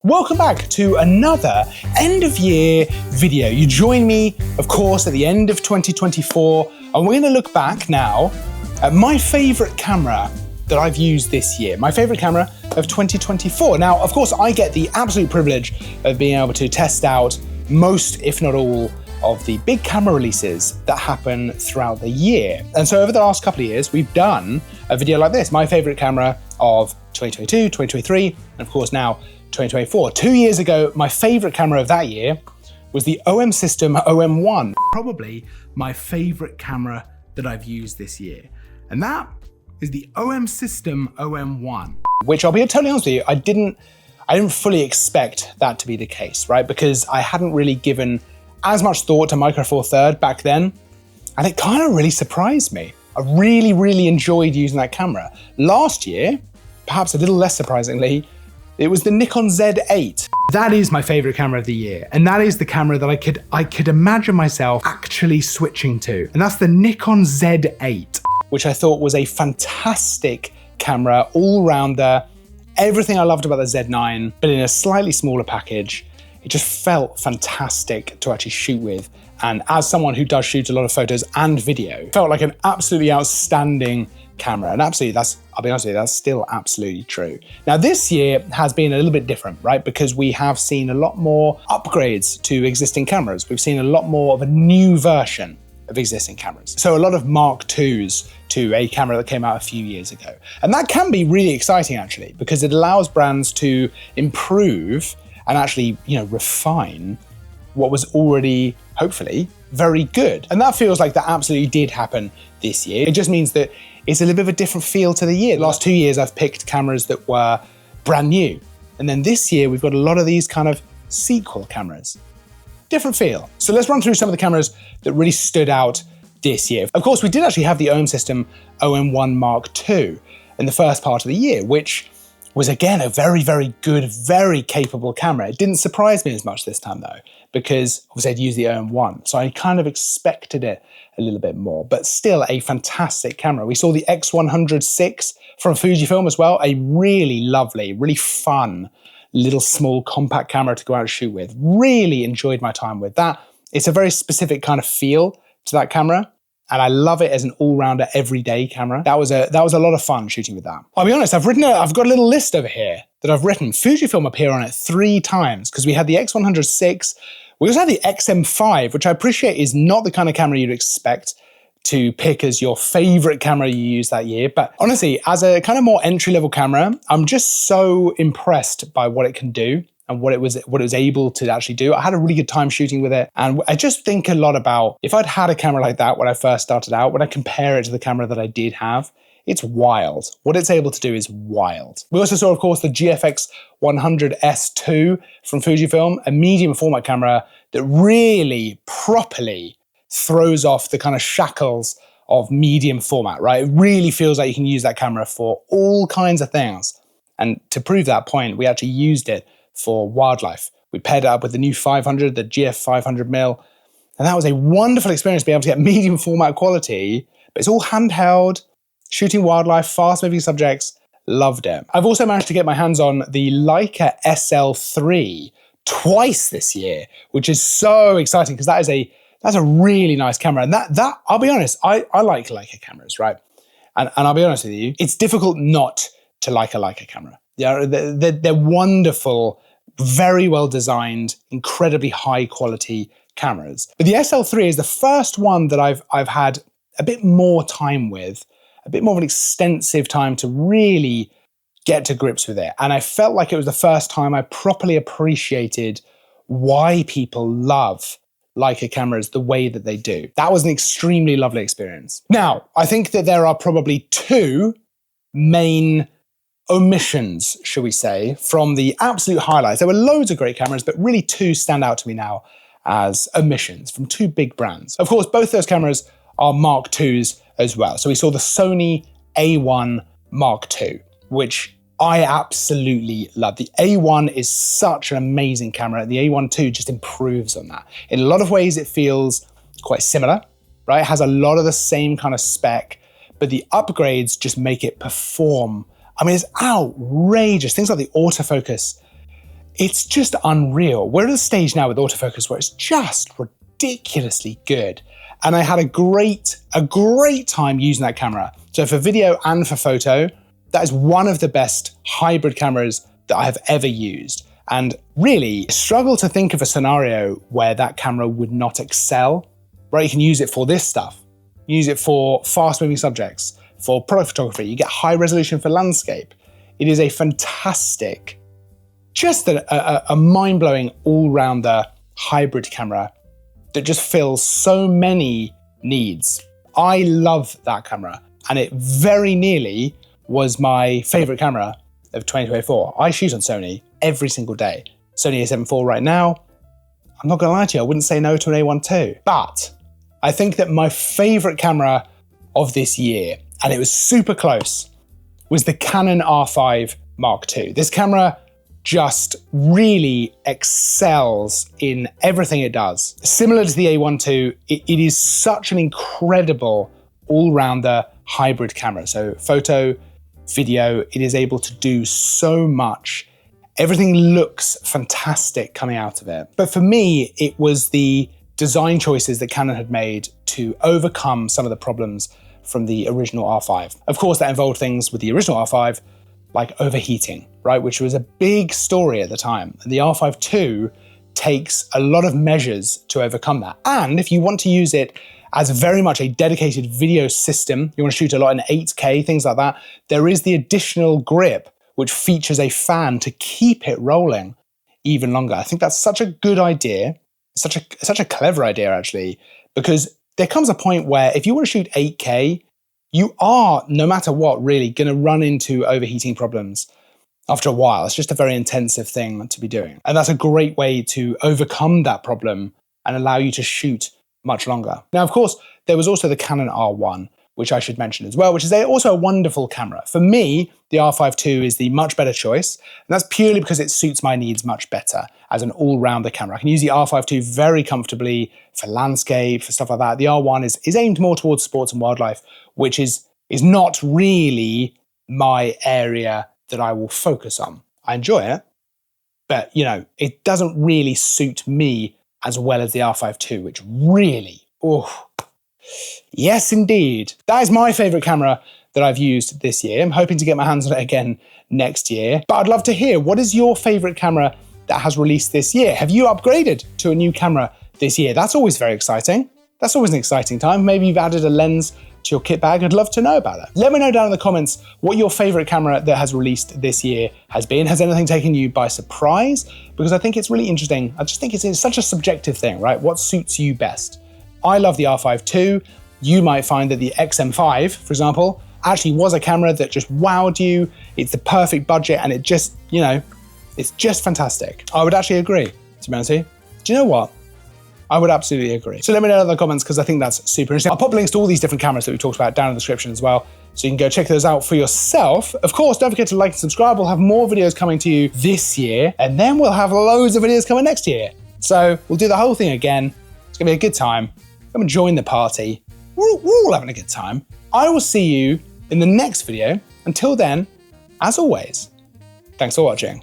Welcome back to another end of year video. You join me, of course, at the end of 2024, and we're going to look back now at my favorite camera that I've used this year, my favorite camera of 2024. Now, of course, I get the absolute privilege of being able to test out most, if not all, of the big camera releases that happen throughout the year. And so over the last couple of years, we've done a video like this, my favorite camera of 2022, 2023, and of course now 2024. 2 years ago, my favorite camera of that year was the OM System OM1. Probably my favorite camera that I've used this year. And that is the OM System OM1, which I'll be totally honest with you, I didn't fully expect that to be the case, right? Because I hadn't really given as much thought to Micro Four Third back then. And it kind of really surprised me. I really enjoyed using that camera. Last year, perhaps a little less surprisingly, it was the Nikon Z8. That is my favorite camera of the year. And that is the camera that I could imagine myself actually switching to. And that's the Nikon Z8, which I thought was a fantastic camera, all-rounder. Everything I loved about the Z9, but in a slightly smaller package. It just felt fantastic to actually shoot with. And as someone who does shoot a lot of photos and video, it felt like an absolutely outstanding camera. And absolutely, I'll be honest with you, that's still absolutely true. Now this year has been a little bit different, right? Because we have seen a lot more upgrades to existing cameras. We've seen a lot more of a new version of existing cameras. So a lot of Mark IIs to a camera that came out a few years ago. And that can be really exciting actually, because it allows brands to improve and actually, refine what was already, hopefully, very good. And that feels like that absolutely did happen this year. It just means that it's a little bit of a different feel to the year. The last 2 years, I've picked cameras that were brand new. And then this year, we've got a lot of these kind of sequel cameras. Different feel. So let's run through some of the cameras that really stood out this year. Of course, we did actually have the OM System OM1 Mark II in the first part of the year, which was again a very good, very capable camera. It didn't surprise me as much this time though, because obviously I'd used the OM1, so I kind of expected it a little bit more, but still a fantastic camera. We saw the X100VI from Fujifilm as well, a really lovely, really fun, little small compact camera to go out and shoot with. Really enjoyed my time with that. It's a very specific kind of feel to that camera. And I love it as an all-rounder, everyday camera. That was a lot of fun shooting with that. I'll be honest, I've got a little list over here that I've written. Fujifilm appear on it 3 times because we had the X100VI. We also had the XM5, which I appreciate is not the kind of camera you'd expect to pick as your favorite camera you used that year. But honestly, as a kind of more entry-level camera, I'm just so impressed by what it can do and what it was able to actually do. I had a really good time shooting with it. And I just think a lot about, if I'd had a camera like that when I first started out, when I compare it to the camera that I did have, it's wild. What it's able to do is wild. We also saw, of course, the GFX 100S2 from Fujifilm, a medium format camera that really properly throws off the kind of shackles of medium format, right? It really feels like you can use that camera for all kinds of things. And to prove that point, we actually used it for wildlife. We paired it up with the new 500, the GF 500mm, and that was a wonderful experience to be able to get medium format quality, but it's all handheld, shooting wildlife, fast moving subjects, loved it. I've also managed to get my hands on the Leica SL3 twice this year, which is so exciting because that's a really nice camera. And that I'll be honest, I like Leica cameras, right? And I'll be honest with you, it's difficult not to like a Leica camera. They're wonderful, very well designed, incredibly high quality cameras. But the SL3 is the first one that I've had a bit more time with, a bit more of an extensive time to really get to grips with it. And I felt like it was the first time I properly appreciated why people love Leica cameras the way that they do. That was an extremely lovely experience. Now, I think that there are probably 2 main omissions, shall we say, from the absolute highlights. There were loads of great cameras, but really 2 stand out to me now as omissions from 2 big brands. Of course, both those cameras are Mark IIs as well. So we saw the Sony A1 Mark II, which I absolutely love. The A1 is such an amazing camera. The A1 II just improves on that. In a lot of ways, it feels quite similar, right? It has a lot of the same kind of spec, but the upgrades just make it perform. I mean, it's outrageous. Things like the autofocus It's just unreal. We're at a stage now with autofocus where it's just ridiculously good. And I had a great time using that camera. So for video and for photo, that is one of the best hybrid cameras that I have ever used. And really struggle to think of a scenario where that camera would not excel, right? You can use it for this stuff. Use it for fast moving subjects, for product photography. You get high resolution for landscape. It is a fantastic, just a mind-blowing all-rounder hybrid camera that just fills so many needs. I love that camera, and it very nearly was my favorite camera of 2024. I shoot on Sony every single day. Sony A7 IV right now. I'm not gonna lie to you, I wouldn't say no to an A1 II, but I think that my favorite camera of this year, and it was super close, was the Canon R5 Mark II. This camera just really excels in everything it does. Similar to the A1 II, it is such an incredible all-rounder hybrid camera. So photo, video, it is able to do so much. Everything looks fantastic coming out of it. But for me, it was the design choices that Canon had made to overcome some of the problems from the original R5. Of course, that involved things with the original R5, like overheating, right? Which was a big story at the time. And the R5 II takes a lot of measures to overcome that. And if you want to use it as very much a dedicated video system, you want to shoot a lot in 8K, things like that, there is the additional grip, which features a fan to keep it rolling even longer. I think that's such a good idea, such a clever idea actually, because there comes a point where if you want to shoot 8K, you are, no matter what, really going to run into overheating problems after a while. It's just a very intensive thing to be doing. And that's a great way to overcome that problem and allow you to shoot much longer. Now, of course, there was also the Canon R1, which I should mention as well, which is also a wonderful camera. For me, the R5 II is the much better choice, and that's purely because it suits my needs much better as an all-rounder camera. I can use the R5 II very comfortably for landscape, for stuff like that. The R1 is aimed more towards sports and wildlife, which is not really my area that I will focus on. I enjoy it, but it doesn't really suit me as well as the R5 II, which really, yes indeed. That is my favorite camera that I've used this year. I'm hoping to get my hands on it again next year, but I'd love to hear, what is your favorite camera that has released this year? Have you upgraded to a new camera this year? That's always very exciting. That's always an exciting time. Maybe you've added a lens to your kit bag. I'd love to know about it. Let me know down in the comments what your favorite camera that has released this year has been. Has anything taken you by surprise? Because I think it's really interesting. I just think it's such a subjective thing, right? What suits you best? I love the R5 II. You might find that the XM5, for example, actually was a camera that just wowed you. It's the perfect budget and it just, it's just fantastic. I would actually agree, to be honest with you. Do you know what? I would absolutely agree. So let me know in the comments because I think that's super interesting. I'll pop links to all these different cameras that we talked about down in the description as well, so you can go check those out for yourself. Of course, don't forget to like and subscribe. We'll have more videos coming to you this year, and then we'll have loads of videos coming next year. So we'll do the whole thing again. It's gonna be a good time. Come and join the party. We're all having a good time. I will see you in the next video. Until then, as always, thanks for watching.